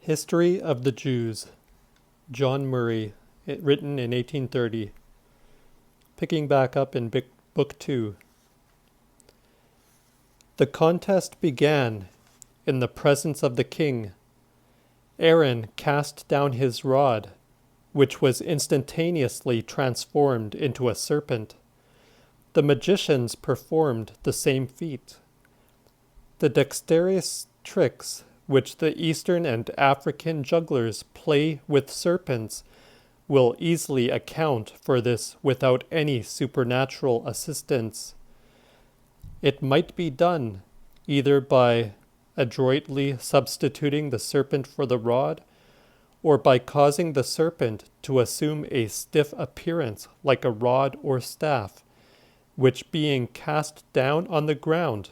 History of the Jews, John Murray, written in 1830. Picking back up in Book 2. The contest began in the presence of the king. Aaron cast down his rod, which was instantaneously transformed into a serpent. The magicians performed the same feat. The dexterous tricks which the Eastern and African jugglers play with serpents will easily account for this without any supernatural assistance. It might be done either by adroitly substituting the serpent for the rod, or by causing the serpent to assume a stiff appearance like a rod or staff, which being cast down on the ground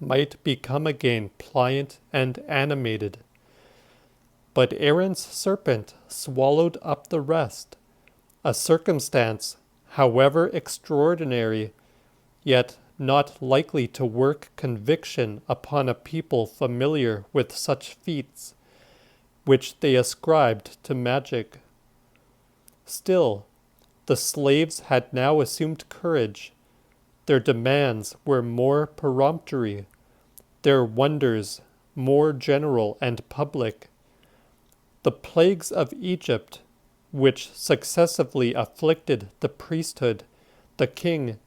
might become again pliant and animated. But Aaron's serpent swallowed up the rest, a circumstance, however extraordinary, yet not likely to work conviction upon a people familiar with such feats, which they ascribed to magic. Still, the slaves had now assumed courage. Their demands were more peremptory, their wonders more general and public. The plagues of Egypt, which successively afflicted the priesthood, the king,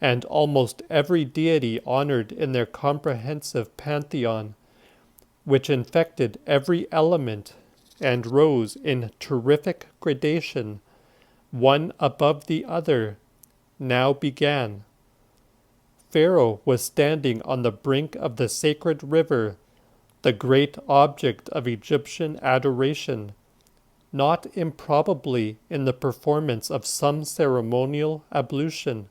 and almost every deity honored in their comprehensive pantheon, which infected every element and rose in terrific gradation, one above the other, now began. Pharaoh was standing on the brink of the sacred river, the great object of Egyptian adoration, not improbably in the performance of some ceremonial ablution,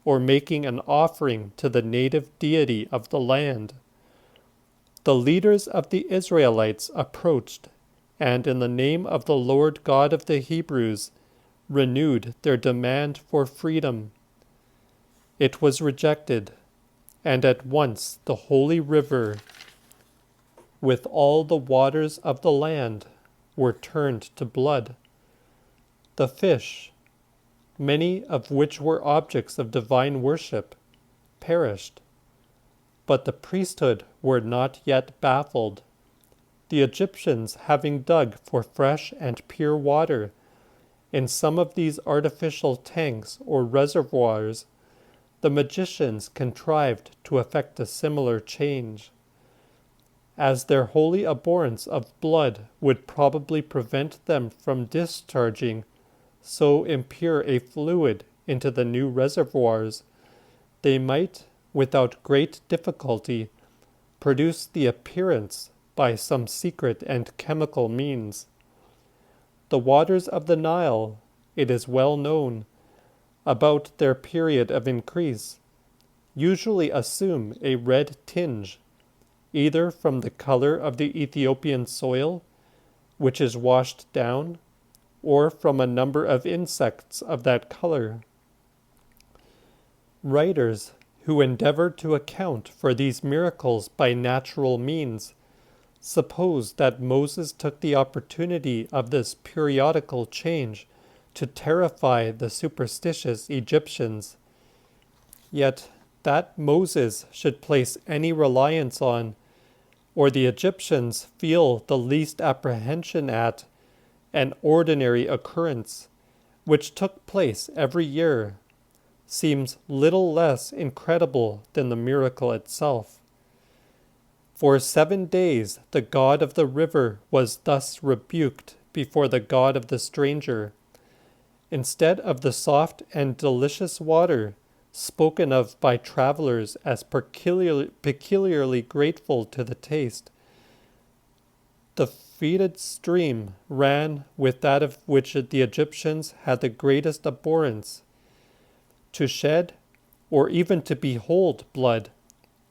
or making an offering to the native deity of the land. The leaders of the Israelites approached, and in the name of the Lord God of the Hebrews, renewed their demand for freedom. It was rejected, and at once the holy river, with all the waters of the land, were turned to blood. The fish, many of which were objects of divine worship, perished. But the priesthood were not yet baffled. The Egyptians, having dug for fresh and pure water in some of these artificial tanks or reservoirs, the magicians contrived to effect a similar change. As their holy abhorrence of blood would probably prevent them from discharging so impure a fluid into the new reservoirs, they might, without great difficulty, produce the appearance by some secret and chemical means. The waters of the Nile, it is well known, about their period of increase, usually assume a red tinge, either from the color of the Ethiopian soil, which is washed down, or from a number of insects of that color. Writers who endeavored to account for these miracles by natural means suppose that Moses took the opportunity of this periodical change to terrify the superstitious Egyptians. Yet that Moses should place any reliance on, or the Egyptians feel the least apprehension at, an ordinary occurrence, which took place every year, seems little less incredible than the miracle itself. For 7 days the god of the river was thus rebuked before the god of the stranger. Instead of the soft and delicious water spoken of by travelers as peculiarly grateful to the taste, the fetid stream ran with that of which the Egyptians had the greatest abhorrence. To shed, or even to behold blood,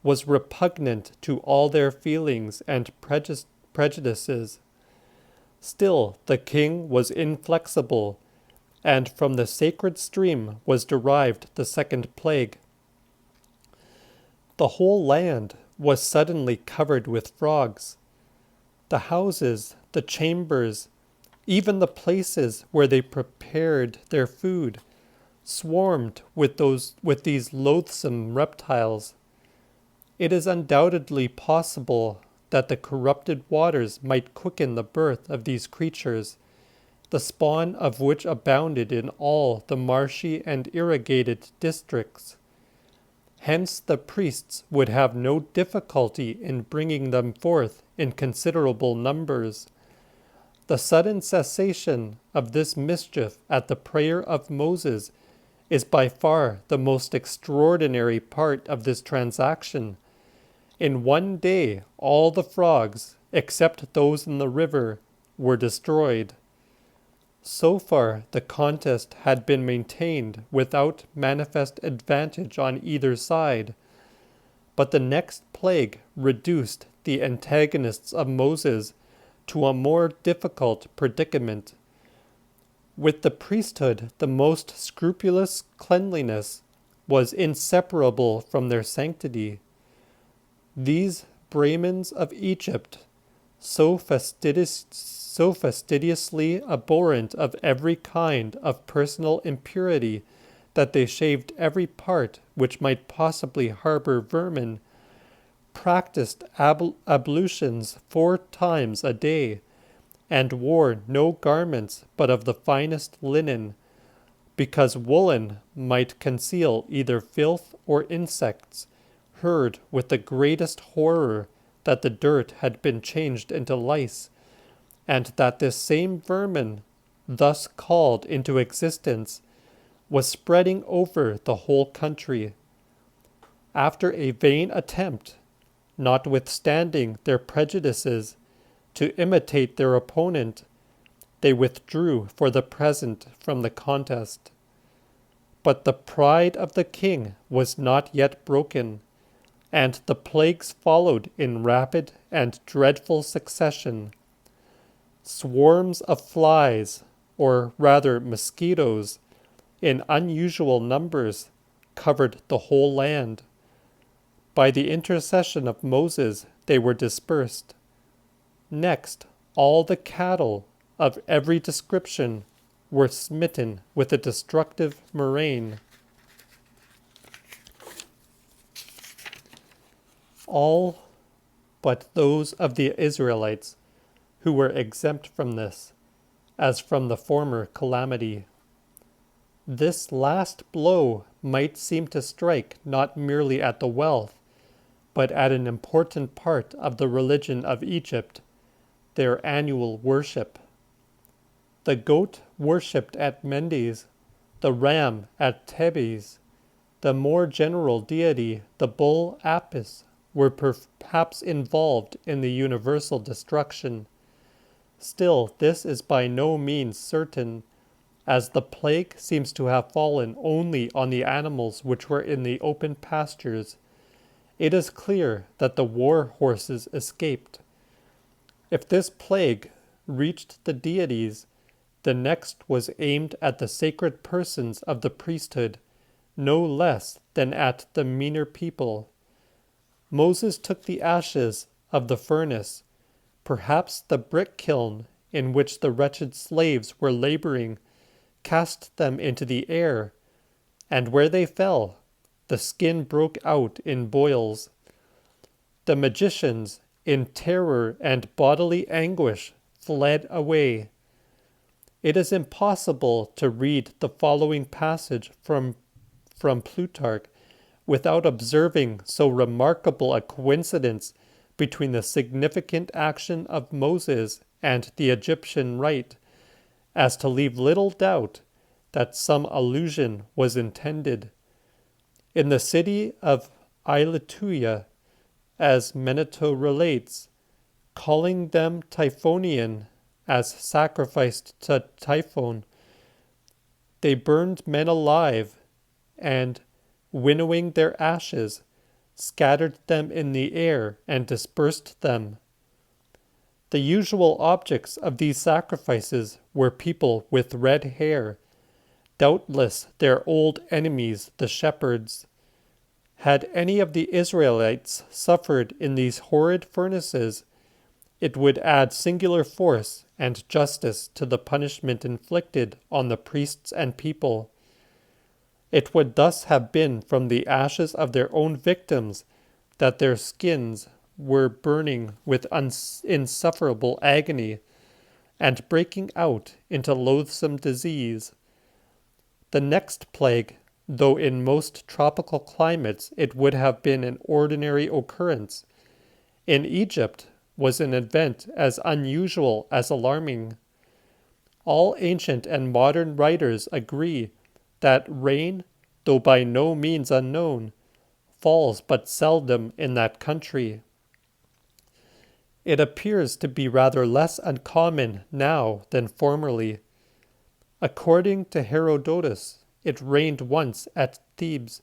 was repugnant to all their feelings and prejudices. Still the king was inflexible, and from the sacred stream was derived the second plague. The whole land was suddenly covered with frogs. The houses, the chambers, even the places where they prepared their food, swarmed with these loathsome reptiles. It is undoubtedly possible that the corrupted waters might quicken the birth of these creatures, the spawn of which abounded in all the marshy and irrigated districts. Hence the priests would have no difficulty in bringing them forth in considerable numbers. The sudden cessation of this mischief at the prayer of Moses is by far the most extraordinary part of this transaction. In one day all the frogs, except those in the river, were destroyed. So far the contest had been maintained without manifest advantage on either side, but the next plague reduced the antagonists of Moses to a more difficult predicament. With the priesthood, the most scrupulous cleanliness was inseparable from their sanctity. These Brahmins of Egypt, so fastidiously abhorrent of every kind of personal impurity that they shaved every part which might possibly harbor vermin, practiced ablutions 4 times a day, and wore no garments but of the finest linen, because woolen might conceal either filth or insects, heard with the greatest horror that the dirt had been changed into lice, and that this same vermin, thus called into existence, was spreading over the whole country. After a vain attempt, notwithstanding their prejudices, to imitate their opponent, they withdrew for the present from the contest. But the pride of the king was not yet broken, and the plagues followed in rapid and dreadful succession. Swarms of flies, or rather mosquitoes, in unusual numbers, covered the whole land. By the intercession of Moses they were dispersed. Next, all the cattle of every description were smitten with a destructive murrain. All but those of the Israelites who were exempt from this, as from the former calamity. This last blow might seem to strike not merely at the wealth, but at an important part of the religion of Egypt, their annual worship. The goat worshipped at Mendes, the ram at Thebes, the more general deity, the bull Apis, were perhaps involved in the universal destruction. Still, this is by no means certain, as the plague seems to have fallen only on the animals which were in the open pastures. It is clear that the war horses escaped. If this plague reached the deities, the next was aimed at the sacred persons of the priesthood, no less than at the meaner people. Moses took the ashes of the furnace, perhaps the brick kiln in which the wretched slaves were laboring, cast them into the air, and where they fell, the skin broke out in boils. The magicians, in terror and bodily anguish, fled away. It is impossible to read the following passage from Plutarch without observing so remarkable a coincidence between the significant action of Moses and the Egyptian rite, as to leave little doubt that some allusion was intended. In the city of Ilituia, as Menneto relates, calling them Typhonian, as sacrificed to Typhon, they burned men alive, and, winnowing their ashes, scattered them in the air and dispersed them. The usual objects of these sacrifices were people with red hair, doubtless their old enemies, the shepherds. Had any of the Israelites suffered in these horrid furnaces, it would add singular force and justice to the punishment inflicted on the priests and people. It would thus have been from the ashes of their own victims that their skins were burning with insufferable agony and breaking out into loathsome disease. The next plague, though in most tropical climates it would have been an ordinary occurrence, in Egypt was an event as unusual as alarming. All ancient and modern writers agree that rain, though by no means unknown, falls but seldom in that country. It appears to be rather less uncommon now than formerly. According to Herodotus, it rained once at Thebes,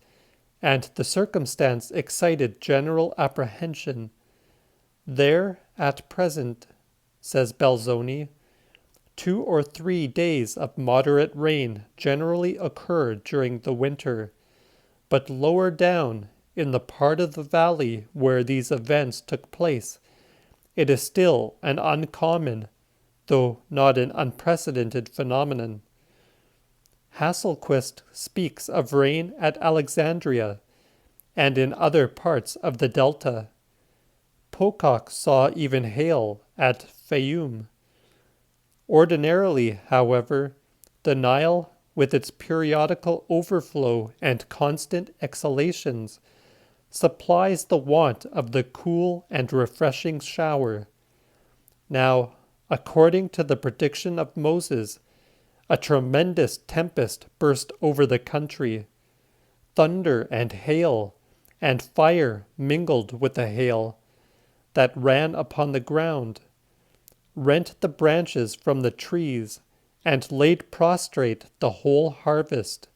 and the circumstance excited general apprehension. There, at present, says Belzoni, 2 or 3 days of moderate rain generally occur during the winter, but lower down, in the part of the valley where these events took place, it is still an uncommon, though not an unprecedented phenomenon. Hasselquist speaks of rain at Alexandria and in other parts of the delta. Pocock saw even hail at Fayoum. Ordinarily, however, the Nile, with its periodical overflow and constant exhalations, supplies the want of the cool and refreshing shower. Now, according to the prediction of Moses, a tremendous tempest burst over the country. Thunder and hail, and fire mingled with the hail, that ran upon the ground, rent the branches from the trees, and laid prostrate the whole harvest.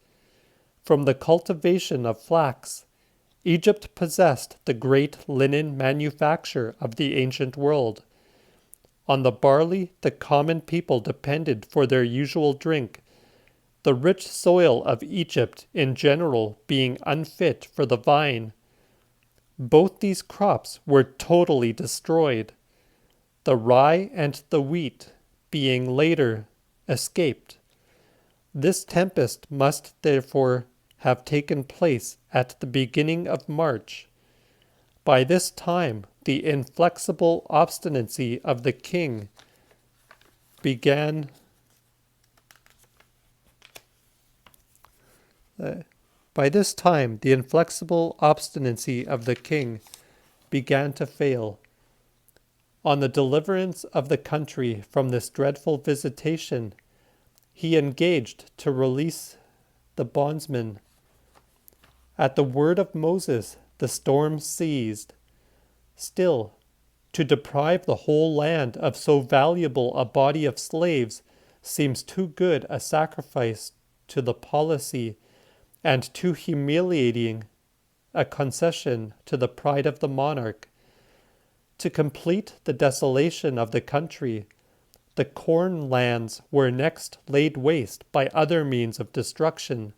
From the cultivation of flax, Egypt possessed the great linen manufacture of the ancient world. On the barley the common people depended for their usual drink, the rich soil of Egypt in general being unfit for the vine. Both these crops were totally destroyed. The rye and the wheat, being later, escaped. This tempest must therefore have taken place at the beginning of March. By this time, the inflexible obstinacy of the king began to fail. On the deliverance of the country from this dreadful visitation, he engaged to release the bondsmen. At the word of Moses, the storm ceased. Still, to deprive the whole land of so valuable a body of slaves seems too good a sacrifice to the policy and too humiliating a concession to the pride of the monarch. To complete the desolation of the country, the corn lands were next laid waste by other means of destruction.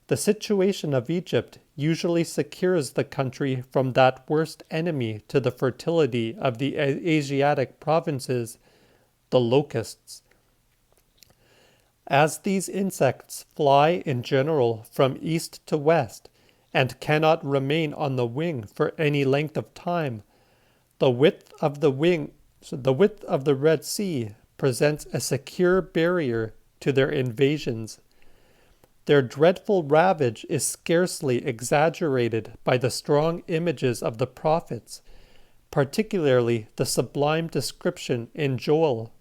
The situation of Egypt usually secures the country from that worst enemy to the fertility of the Asiatic provinces, the locusts. As these insects fly in general from east to west and cannot remain on the wing for any length of time, the width of the Red Sea presents a secure barrier to their invasions. Their dreadful ravage is scarcely exaggerated by the strong images of the prophets, particularly the sublime description in Joel.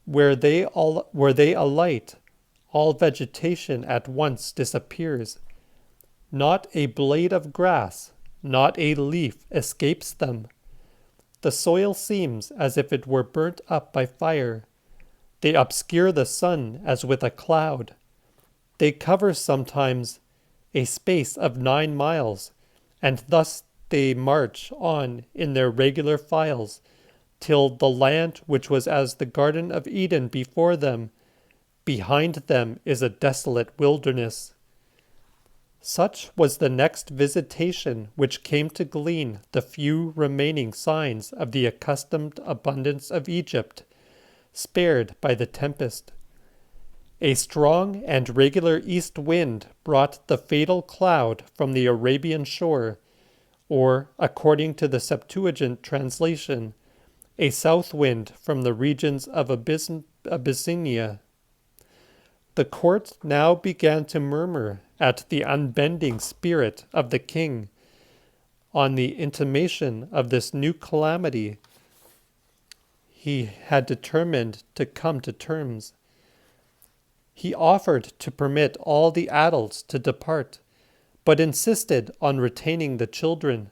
Where they alight, all vegetation at once disappears. Not a blade of grass, not a leaf escapes them. The soil seems as if it were burnt up by fire. They obscure the sun as with a cloud. They cover sometimes a space of 9 miles, and thus they march on in their regular files, till the land which was as the Garden of Eden before them, behind them is a desolate wilderness. Such was the next visitation which came to glean the few remaining signs of the accustomed abundance of Egypt, spared by the tempest. A strong and regular east wind brought the fatal cloud from the Arabian shore, or, according to the Septuagint translation, a south wind from the regions of Abyssinia. The court now began to murmur at the unbending spirit of the king. On the intimation of this new calamity, he had determined to come to terms. He offered to permit all the adults to depart, but insisted on retaining the children,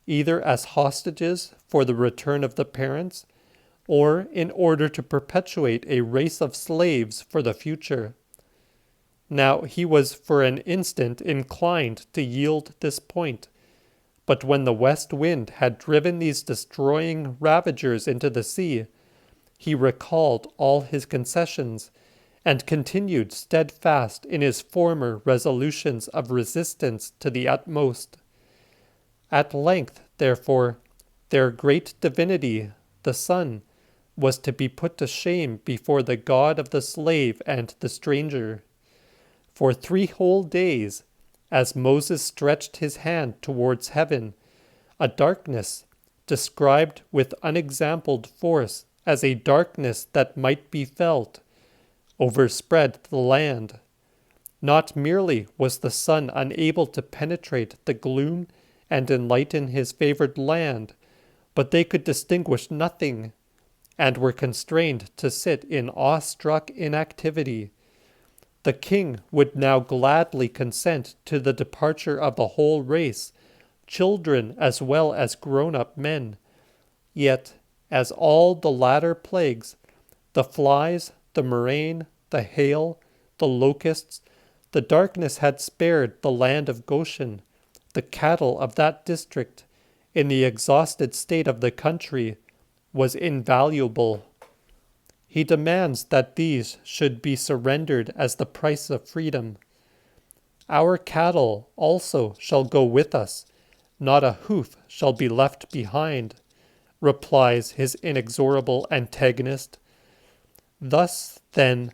either as hostages for the return of the parents, or in order to perpetuate a race of slaves for the future. Now he was for an instant inclined to yield this point, but when the west wind had driven these destroying ravagers into the sea, he recalled all his concessions, and continued steadfast in his former resolutions of resistance to the utmost. At length, therefore, their great divinity, the sun, was to be put to shame before the God of the slave and the stranger. For 3 whole days, as Moses stretched his hand towards heaven, a darkness, described with unexampled force as a darkness that might be felt, overspread the land. Not merely was the sun unable to penetrate the gloom and enlighten his favored land, but they could distinguish nothing, and were constrained to sit in awestruck inactivity. The king would now gladly consent to the departure of the whole race, children as well as grown-up men. Yet, as all the latter plagues, the flies, the murrain, the hail, the locusts, the darkness had spared the land of Goshen, the cattle of that district, in the exhausted state of the country, was invaluable. He demands that these should be surrendered as the price of freedom. Our cattle also shall go with us, not a hoof shall be left behind, replies his inexorable antagonist. Thus, then,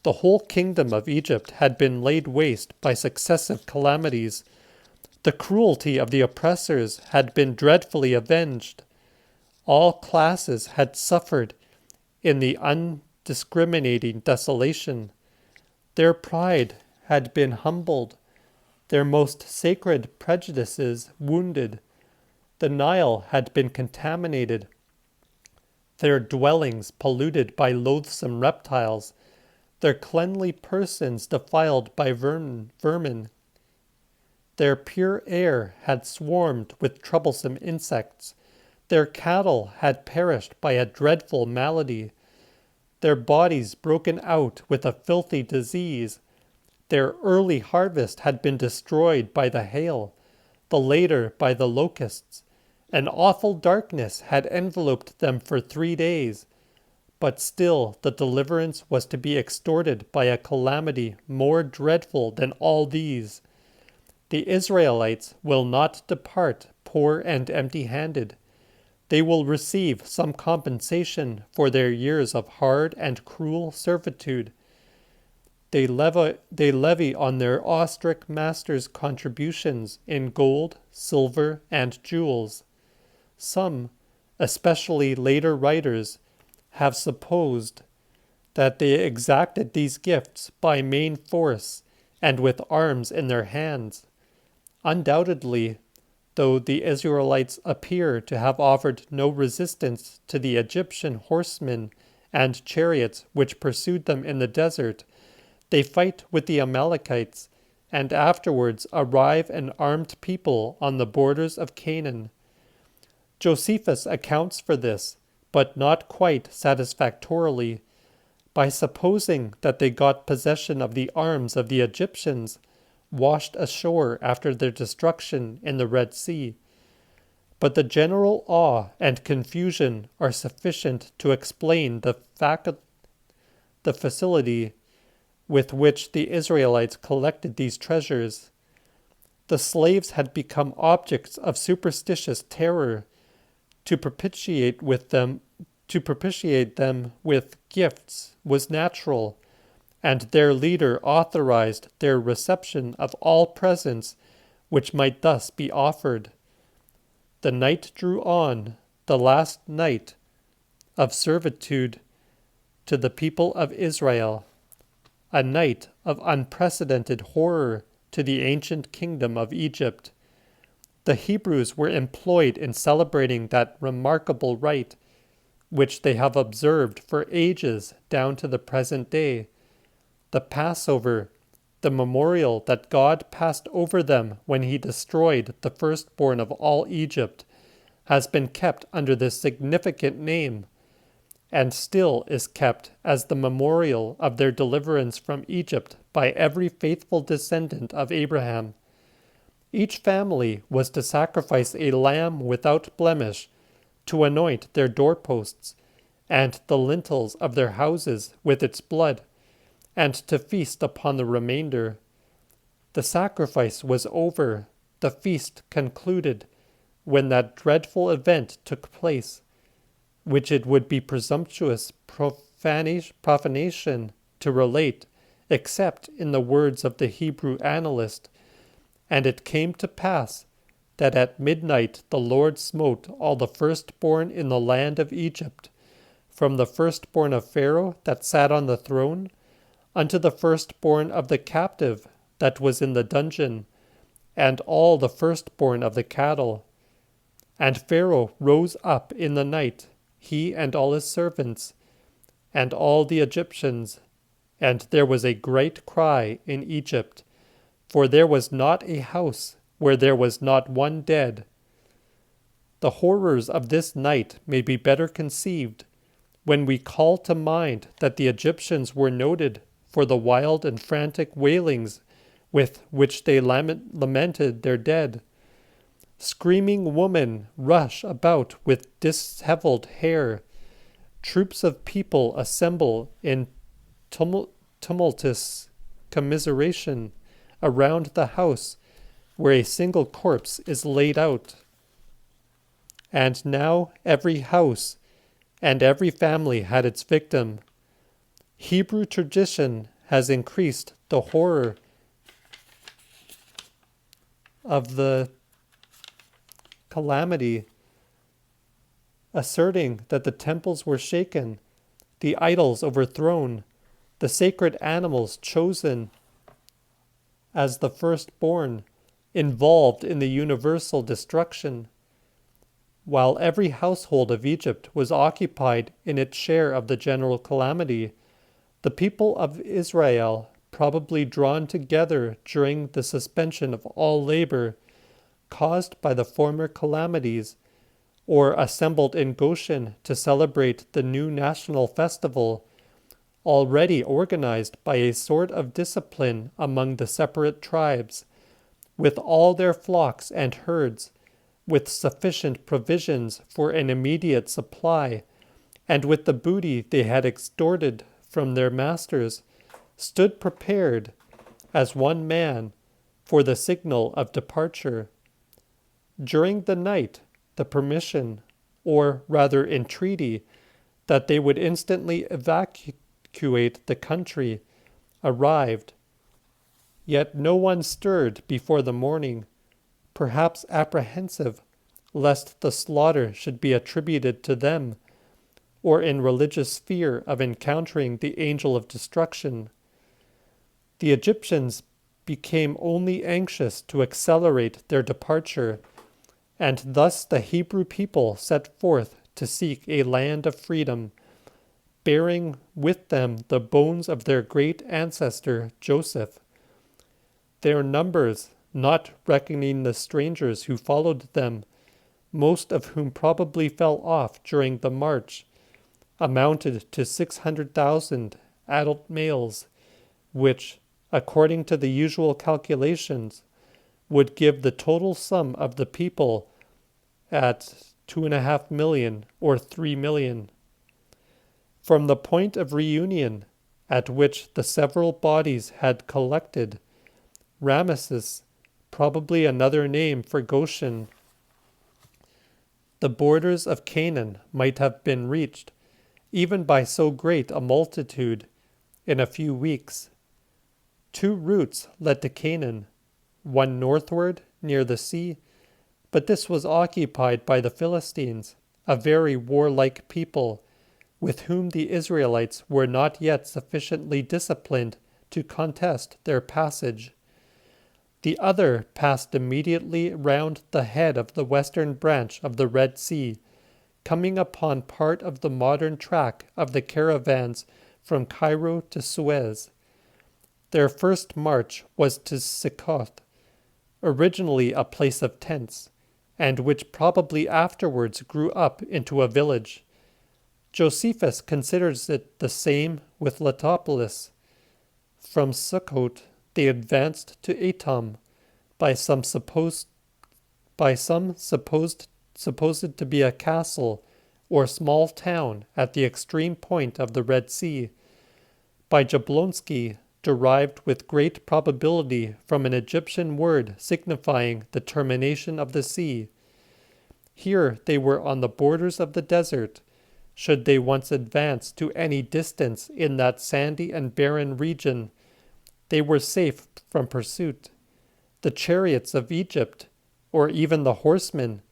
the whole kingdom of Egypt had been laid waste by successive calamities. The cruelty of the oppressors had been dreadfully avenged. All classes had suffered in the undiscriminating desolation. Their pride had been humbled, their most sacred prejudices wounded. The Nile had been contaminated, their dwellings polluted by loathsome reptiles, their cleanly persons defiled by vermin. Their pure air had swarmed with troublesome insects. Their cattle had perished by a dreadful malady, their bodies broken out with a filthy disease. Their early harvest had been destroyed by the hail, the later by the locusts. An awful darkness had enveloped them for 3 days, but still the deliverance was to be extorted by a calamity more dreadful than all these. The Israelites will not depart poor and empty-handed. They will receive some compensation for their years of hard and cruel servitude. They levy on their awestruck masters contributions in gold, silver, and jewels. Some, especially later writers, have supposed that they exacted these gifts by main force and with arms in their hands. Undoubtedly, though the Israelites appear to have offered no resistance to the Egyptian horsemen and chariots which pursued them in the desert, they fight with the Amalekites, and afterwards arrive an armed people on the borders of Canaan. Josephus accounts for this, but not quite satisfactorily, by supposing that they got possession of the arms of the Egyptians, washed ashore after their destruction in the Red Sea. But the general awe and confusion are sufficient to explain the facility with which the Israelites collected these treasures. The slaves had become objects of superstitious terror. To propitiate them with gifts was natural, and their leader authorized their reception of all presents which might thus be offered. The night drew on, the last night of servitude to the people of Israel, a night of unprecedented horror to the ancient kingdom of Egypt. The Hebrews were employed in celebrating that remarkable rite which they have observed for ages down to the present day, the Passover, the memorial that God passed over them when he destroyed the firstborn of all Egypt, has been kept under this significant name, and still is kept as the memorial of their deliverance from Egypt by every faithful descendant of Abraham. Each family was to sacrifice a lamb without blemish, to anoint their doorposts and the lintels of their houses with its blood, and to feast upon the remainder. The sacrifice was over, the feast concluded, when that dreadful event took place, which it would be presumptuous profanation to relate, except in the words of the Hebrew annalist. And it came to pass that at midnight the Lord smote all the firstborn in the land of Egypt, from the firstborn of Pharaoh that sat on the throne, unto the firstborn of the captive that was in the dungeon, and all the firstborn of the cattle. And Pharaoh rose up in the night, he and all his servants, and all the Egyptians, and there was a great cry in Egypt, for there was not a house where there was not one dead. The horrors of this night may be better conceived when we call to mind that the Egyptians were noted for the wild and frantic wailings with which they lamented their dead. Screaming women rush about with disheveled hair. Troops of people assemble in tumultuous commiseration around the house where a single corpse is laid out. And now every house and every family had its victim. Hebrew tradition has increased the horror of the calamity, asserting that the temples were shaken, the idols overthrown, the sacred animals chosen as the firstborn, involved in the universal destruction. While every household of Egypt was occupied in its share of the general calamity, the people of Israel, probably drawn together during the suspension of all labor caused by the former calamities, or assembled in Goshen to celebrate the new national festival, already organized by a sort of discipline among the separate tribes, with all their flocks and herds, with sufficient provisions for an immediate supply, and with the booty they had extorted from their masters, stood prepared, as one man, for the signal of departure. During the night, the permission, or rather entreaty, that they would instantly evacuate the country, arrived. Yet no one stirred before the morning, perhaps apprehensive lest the slaughter should be attributed to them, or in religious fear of encountering the angel of destruction. The Egyptians became only anxious to accelerate their departure, and thus the Hebrew people set forth to seek a land of freedom, bearing with them the bones of their great ancestor Joseph. Their numbers, not reckoning the strangers who followed them, most of whom probably fell off during the march, amounted to 600,000 adult males, which, according to the usual calculations, would give the total sum of the people at 2.5 million or 3 million. From the point of reunion at which the several bodies had collected, Ramesses probably another name for Goshen. The borders of Canaan might have been reached, even by so great a multitude, in a few weeks. Two routes led to Canaan, one northward near the sea, but this was occupied by the Philistines, a very warlike people, with whom the Israelites were not yet sufficiently disciplined to contest their passage. The other passed immediately round the head of the western branch of the Red Sea, coming upon part of the modern track of the caravans from Cairo to Suez. Their first march was to Succoth, originally a place of tents, and which probably afterwards grew up into a village. Josephus considers it the same with Letopolis. From Succoth they advanced to Etam, by some supposed to be a castle or small town at the extreme point of the Red Sea, by Jablonski, derived with great probability from an Egyptian word signifying the termination of the sea. Here they were on the borders of the desert. Should they once advance to any distance in that sandy and barren region, they were safe from pursuit. The chariots of Egypt, or even the horsemen,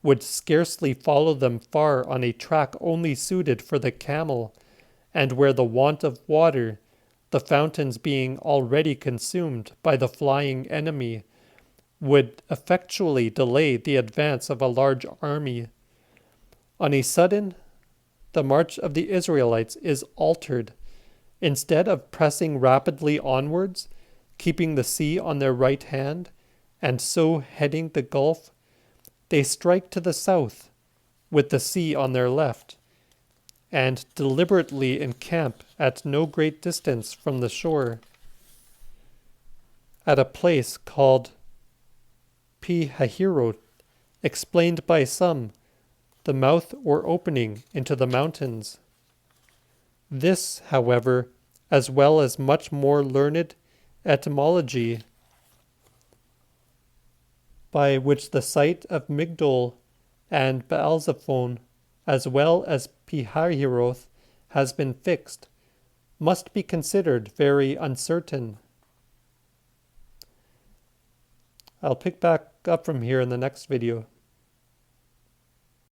would scarcely follow them far on a track only suited for the camel, and where the want of water, the fountains being already consumed by the flying enemy, would effectually delay the advance of a large army. On a sudden, the march of the Israelites is altered. Instead of pressing rapidly onwards, keeping the sea on their right hand, and so heading the Gulf, they strike to the south, with the sea on their left, and deliberately encamp at no great distance from the shore, at a place called Pi-Hahiroth, explained by some, the mouth or opening into the mountains. This, however, as well as much more learned etymology, by which the site of Migdol and Baalzephon, as well as Pi-Hahiroth, has been fixed, must be considered very uncertain. I'll pick back up from here in the next video.